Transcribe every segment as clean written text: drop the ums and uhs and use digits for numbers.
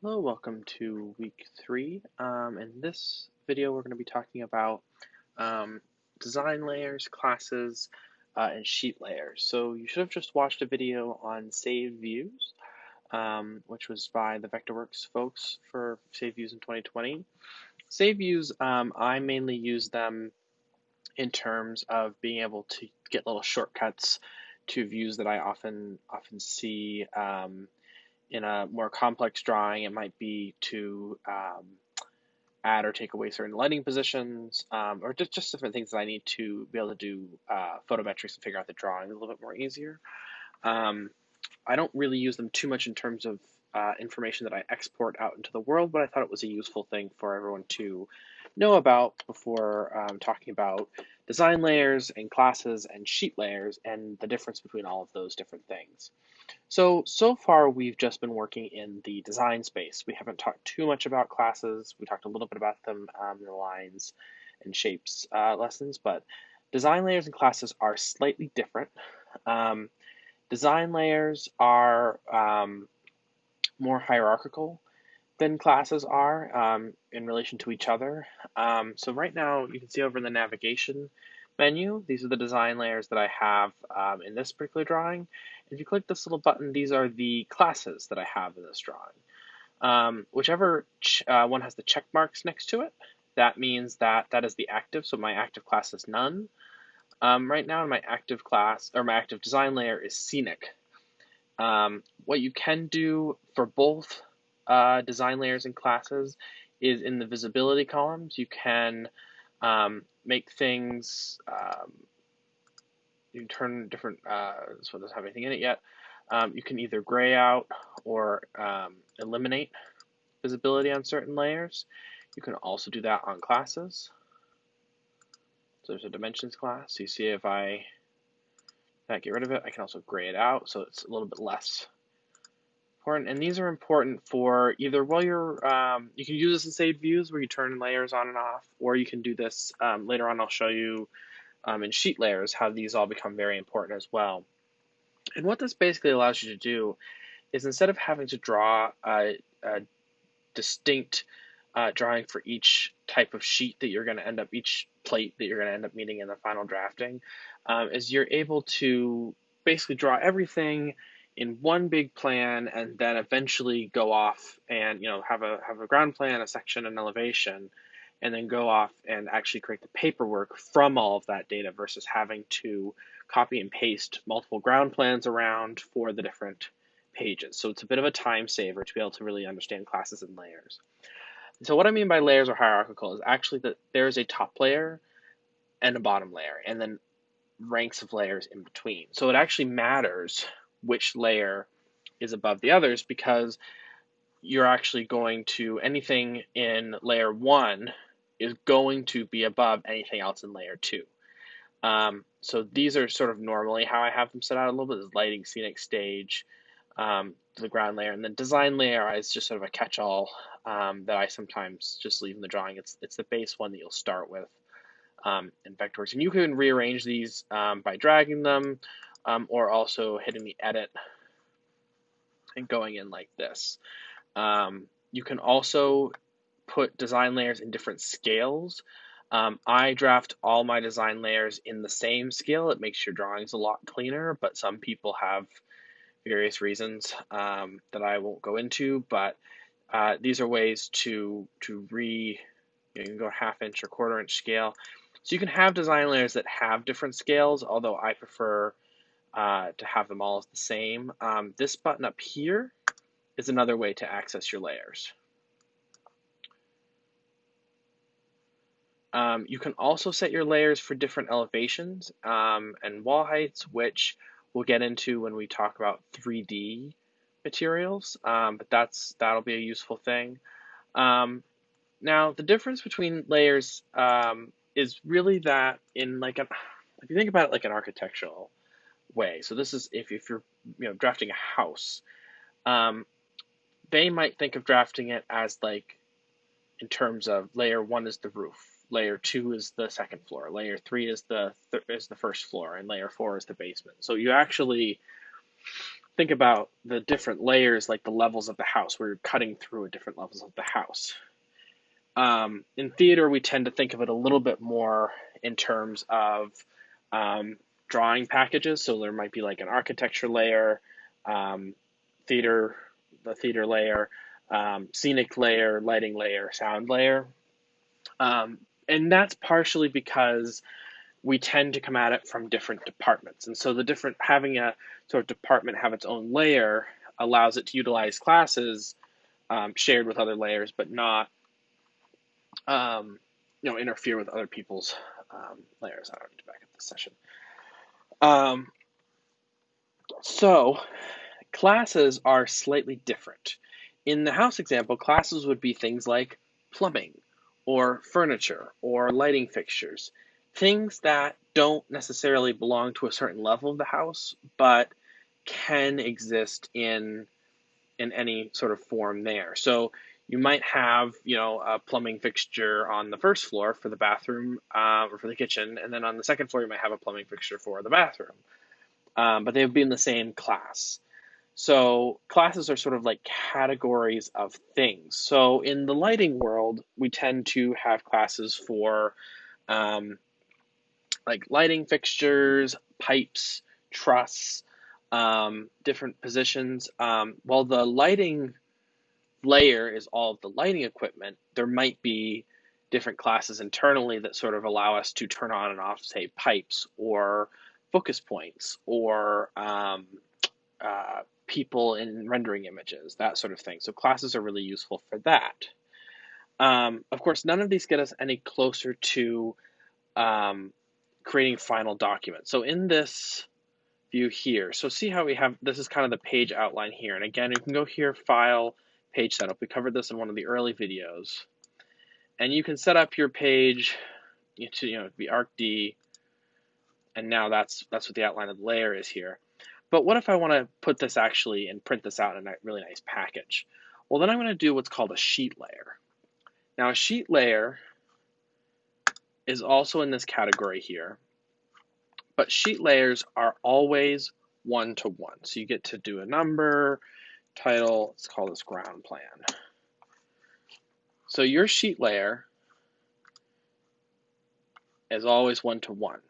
Hello, welcome to week 3. In this video, we're going to be talking about um, design layers, classes, and sheet layers. So you should have just watched a video on saved views, which was by the Vectorworks folks for saved views in 2020. Saved views, I mainly use them in terms of being able to get little shortcuts to views that I often see. In a more complex drawing, it might be to add or take away certain lighting positions, or just different things that I need to be able to do photometrics and figure out the drawing a little bit more easier. Um, I don't really use them too much in terms of information that I export out into the world, but I thought it was a useful thing for everyone to know about before talking about design layers and classes and sheet layers and the difference between all of those different things. So far we've just been working in the design space. We haven't talked too much about classes. We talked a little bit about them in the lines and shapes lessons, but design layers and classes are slightly different. Um, Design layers are more hierarchical than classes are in relation to each other. So right now you can see over in the navigation menu, these are the design layers that I have in this particular drawing. If you click this little button, these are the classes that I have in this drawing. Whichever one has the check marks next to it, that means that that is the active, so my active class is none. Right now my active class, or my active design layer is scenic. What you can do for both design layers and classes is in the visibility columns, you can make things, you can turn different, this one doesn't have anything in it yet. You can either gray out or eliminate visibility on certain layers. You can also do that on classes. So there's a dimensions class. So you see if I get rid of it, I can also gray it out so it's a little bit less important. And these are important for either while you're, you can use this in saved views where you turn layers on and off, or you can do this later on. I'll show you in sheet layers how these all become very important as well. And what this basically allows you to do is instead of having to draw a distinct drawing for each type of sheet that you're going to end up, each plate that you're going to end up meeting in the final drafting, is you're able to basically draw everything in one big plan and then eventually go off and have a ground plan, a section, an elevation, and then go off and actually create the paperwork from all of that data versus having to copy and paste multiple ground plans around for the different pages. So it's a bit of a time saver to be able to really understand classes and layers. So what I mean by layers or hierarchical is actually that there is a top layer and a bottom layer, and then ranks of layers in between. So it actually matters which layer is above the others because you're actually going to, anything in layer 1 is going to be above anything else in layer 2. So these are sort of normally how I have them set out a little bit, is lighting, scenic, stage, the ground layer, and then design layer is just sort of a catch-all that I sometimes just leave in the drawing. It's the base one that you'll start with in Vectorworks. And you can rearrange these by dragging them or also hitting the edit and going in like this. You can also put design layers in different scales. I draft all my design layers in the same scale. It makes your drawings a lot cleaner, but some people have various reasons that I won't go into, but these are ways to you can go 1/2 inch or 1/4 inch scale. So you can have design layers that have different scales, although I prefer to have them all as the same. This button up here is another way to access your layers. You can also set your layers for different elevations and wall heights, which we'll get into when we talk about 3D materials, but that'll be a useful thing. Now, the difference between layers is really that in if you think about it like an architectural way. So this is if you're drafting a house, um, they might think of drafting it as like in terms of layer 1 is the roof, layer 2 is the second floor, layer 3 is the first floor, and layer 4 is the basement. So you actually think about the different layers, like the levels of the house, where you're cutting through at different levels of the house. In theater, we tend to think of it a little bit more in terms of drawing packages. So there might be like an architecture layer, um, theater, the theater layer, scenic layer, lighting layer, sound layer. And that's partially because we tend to come at it from different departments. And so the different having a sort of department have its own layer allows it to utilize classes shared with other layers, but not interfere with other people's layers. I don't need to back up this session. So classes are slightly different. In the house example, classes would be things like plumbing or furniture or lighting fixtures, things that don't necessarily belong to a certain level of the house, but can exist in any sort of form there. So you might have, a plumbing fixture on the first floor for the bathroom or for the kitchen, and then on the second floor you might have a plumbing fixture for the bathroom, but they would be in the same class. So classes are sort of like categories of things. So in the lighting world, we tend to have classes for um, like lighting fixtures, pipes, truss, different positions. While the lighting layer is all of the lighting equipment, there might be different classes internally that sort of allow us to turn on and off, say, pipes or focus points or people in rendering images, that sort of thing. So classes are really useful for that. Of course, none of these get us any closer to creating final documents. So in this view here, so see how we have, this is kind of the page outline here. And again, you can go here, File, Page Setup. We covered this in one of the early videos. And you can set up your page to be ArcD, and now that's what the outline of the layer is here. But what if I want to put this actually and print this out in a really nice package? Well, then I'm going to do what's called a sheet layer. Now, a sheet layer is also in this category here, but sheet layers are always one-to-one. So you get to do a number, title, let's call this ground plan. So your sheet layer is always one-to-one.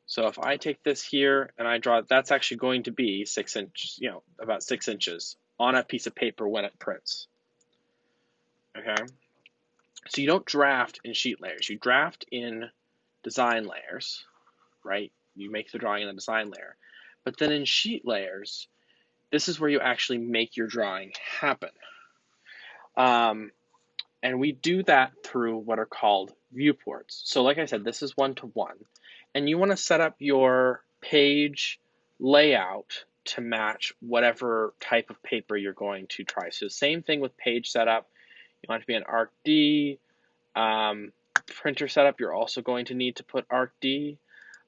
So if I take this here and I draw, that's actually going to be 6 inches, about 6 inches on a piece of paper when it prints. Okay. So you don't draft in sheet layers. You draft in design layers, right? You make the drawing in the design layer. But then in sheet layers, this is where you actually make your drawing happen. And we do that through what are called viewports. So like I said, this is one-to-one. And you want to set up your page layout to match whatever type of paper you're going to try. So same thing with page setup. You want it to be an ArcD. Printer setup, you're also going to need to put ArcD.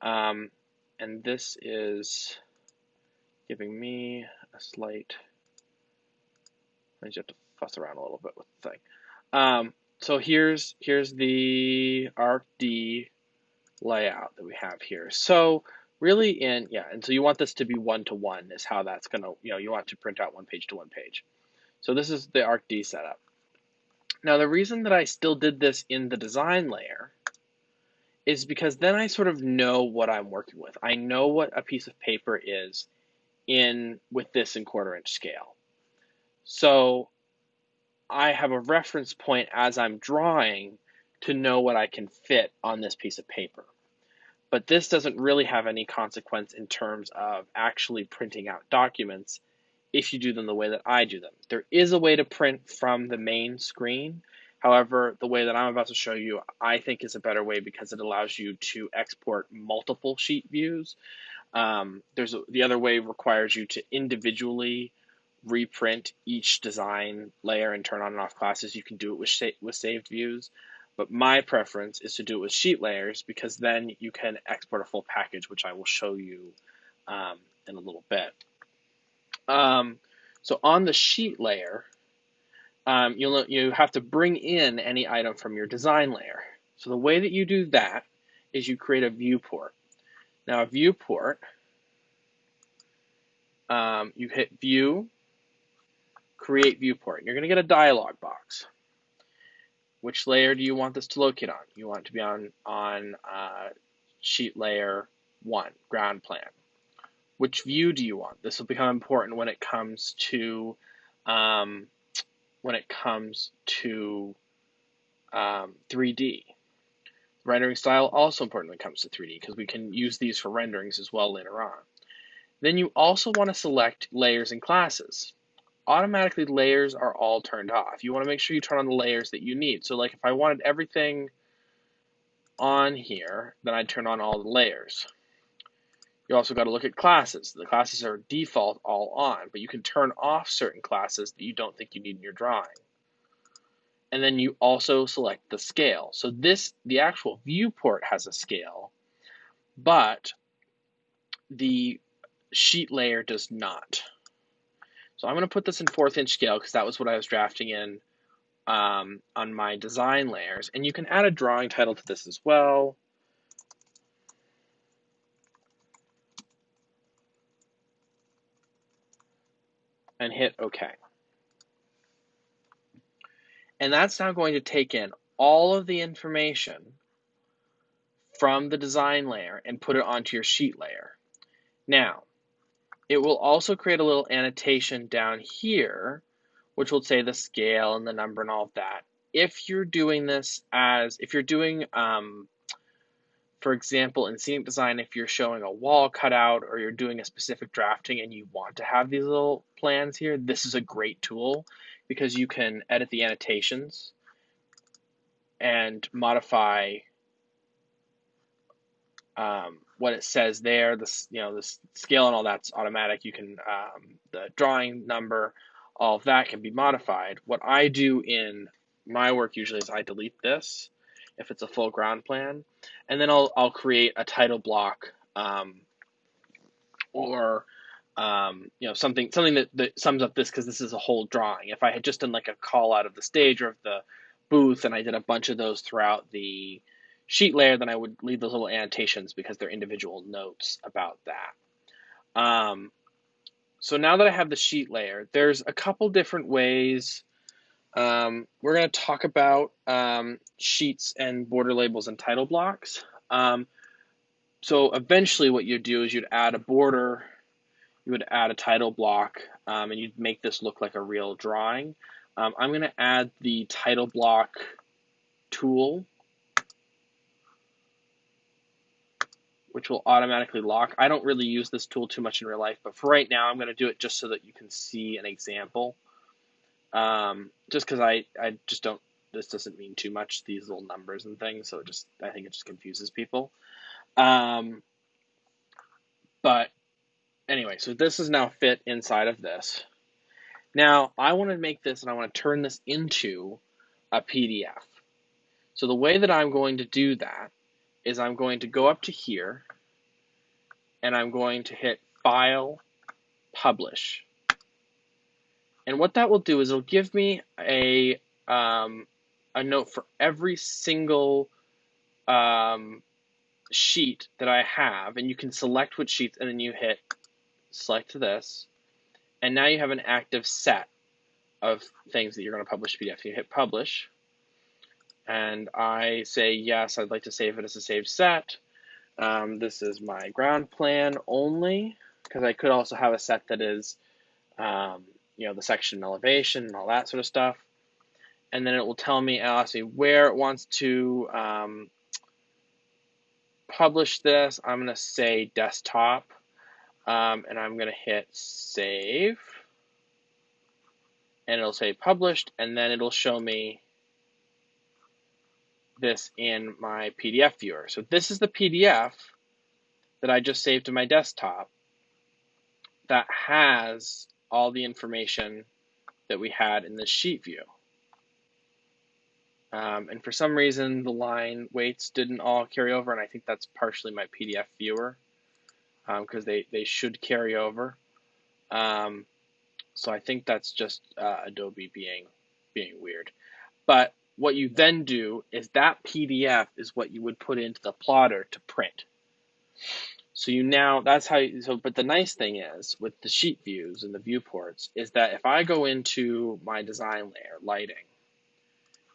And this is giving me a slight, I just have to fuss around a little bit with the thing. So here's the ArcD layout that we have here. So really and so you want this to be one-to-one is how that's going to, you want to print out one page to one page. So this is the ArcD setup. Now the reason that I still did this in the design layer is because then I sort of know what I'm working with. I know what a piece of paper is with this in 1/4 inch scale. So I have a reference point as I'm drawing to know what I can fit on this piece of paper. But this doesn't really have any consequence in terms of actually printing out documents if you do them the way that I do them. There is a way to print from the main screen. However, the way that I'm about to show you, I think is a better way because it allows you to export multiple sheet views. The other way requires you to individually reprint each design layer and turn on and off classes. You can do it with saved views. But my preference is to do it with sheet layers because then you can export a full package, which I will show you in a little bit. So on the sheet layer, you have to bring in any item from your design layer. So the way that you do that is you create a viewport. Now a viewport you hit View, Create Viewport. And you're going to get a dialog box. Which layer do you want this to locate on? You want it to be on sheet layer 1, ground plan. Which view do you want? This will become important when it comes to 3D. Rendering style also important when it comes to 3D because we can use these for renderings as well later on. Then you also want to select layers and classes. Automatically layers are all turned off. You want to make sure you turn on the layers that you need. So like if I wanted everything on here, then I'd turn on all the layers. You also got to look at classes. The classes are default all on, but you can turn off certain classes that you don't think you need in your drawing. And then you also select the scale. So the actual viewport has a scale, but the sheet layer does not. So I'm going to put this in 1/4 inch scale because that was what I was drafting in on my design layers. And you can add a drawing title to this as well. And hit OK. And that's now going to take in all of the information from the design layer and put it onto your sheet layer. Now, it will also create a little annotation down here, which will say the scale and the number and all of that. If you're doing this for example, in scenic design, if you're showing a wall cutout or you're doing a specific drafting and you want to have these little plans here, this is a great tool because you can edit the annotations and modify what it says there. The scale and all that's automatic. You can the drawing number, all of that can be modified. What I do in my work usually is I delete this if it's a full ground plan, and then I'll create a title block or something that sums up this because this is a whole drawing. If I had just done like a call out of the stage or of the booth and I did a bunch of those throughout the sheet layer, then I would leave those little annotations because they're individual notes about that. So now that I have the sheet layer, there's a couple different ways. We're going to talk about sheets and border labels and title blocks. So eventually what you'd do is you'd add a border, you would add a title block, and you'd make this look like a real drawing. I'm going to add the title block tool, which will automatically lock. I don't really use this tool too much in real life, but for right now, I'm going to do it just so that you can see an example. Just because I just don't, this doesn't mean too much, these little numbers and things, so I think it just confuses people. But anyway, so this is now fit inside of this. Now, I want to make this and I want to turn this into a PDF. So the way that I'm going to do that is I'm going to go up to here and I'm going to hit File, Publish. And what that will do is it'll give me a note for every single sheet that I have, and you can select which sheets, and then you hit select this, and now you have an active set of things that you're going to publish to PDF. You hit Publish, and I say yes, I'd like to save it as a saved set. This is my ground plan only, because I could also have a set that is the section elevation and all that sort of stuff. And then it will tell me, ask me where it wants to publish this. I'm going to say desktop, and I'm going to hit save, and it'll say published, and then it'll show me this in my PDF viewer. So this is the PDF that I just saved to my desktop that has all the information that we had in this sheet view. And for some reason, the line weights didn't all carry over, and I think that's partially my PDF viewer, because they should carry over. So I think that's just Adobe being weird. But what you then do is that PDF is what you would put into the plotter to print. So you now, that's how you, so, but the nice thing is with the sheet views and the viewports is that if I go into my design layer, lighting,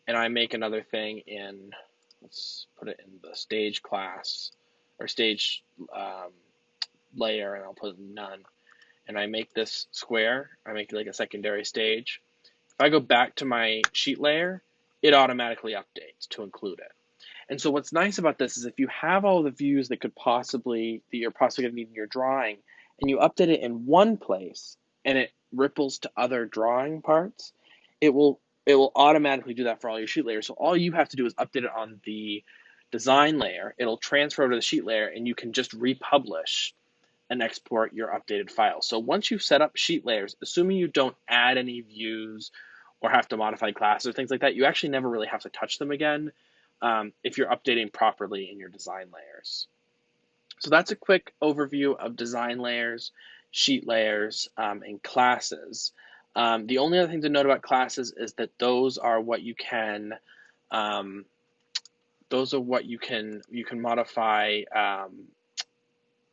and I make another thing in, let's put it in the stage class or stage um, layer, and I'll put none, and I make this square, I make like a secondary stage. If I go back to my sheet layer, it automatically updates to include it. And so what's nice about this is if you have all the views that you're possibly going to need in your drawing, and you update it in one place, and it ripples to other drawing parts, it will automatically do that for all your sheet layers. So all you have to do is update it on the design layer. It'll transfer over to the sheet layer, and you can just republish and export your updated file. So once you've set up sheet layers, assuming you don't add any views or have to modify classes or things like that, you actually never really have to touch them again if you're updating properly in your design layers. So that's a quick overview of design layers, sheet layers, and classes. The only other thing to note about classes is that um, you can modify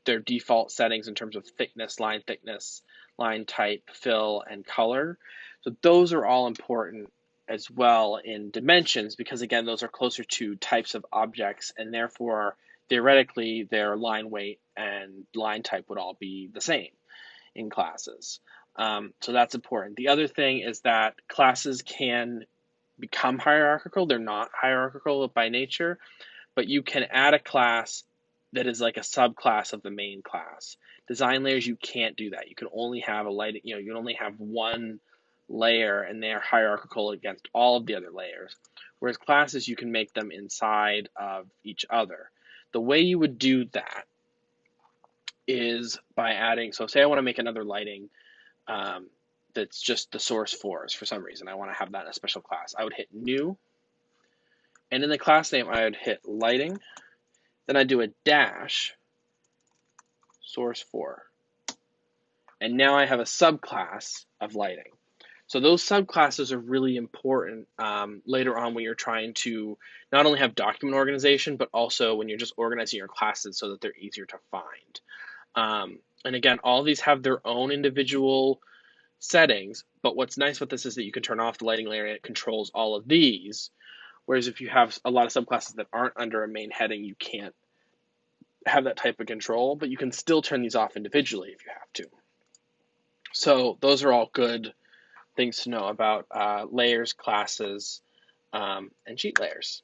their default settings in terms of thickness, line type, fill, and color. So those are all important as well in dimensions because again, those are closer to types of objects and therefore theoretically their line weight and line type would all be the same in classes. So that's important. The other thing is that classes can become hierarchical. They're not hierarchical by nature, but you can add a class that is like a subclass of the main class. Design layers, you can't do that. You can only have you can only have one layer and they're hierarchical against all of the other layers. Whereas classes, you can make them inside of each other. The way you would do that is by adding, so say I want to make another lighting that's just the source force for some reason. I want to have that in a special class. I would hit new, and in the class name, I would hit lighting. Then I do a dash, source 4. And now I have a subclass of lighting. So those subclasses are really important later on when you're trying to not only have document organization, but also when you're just organizing your classes so that they're easier to find. And again, all these have their own individual settings, but what's nice about this is that you can turn off the lighting layer and it controls all of these. Whereas if you have a lot of subclasses that aren't under a main heading, you can't have that type of control, but you can still turn these off individually if you have to. So those are all good things to know about layers, classes, and sheet layers.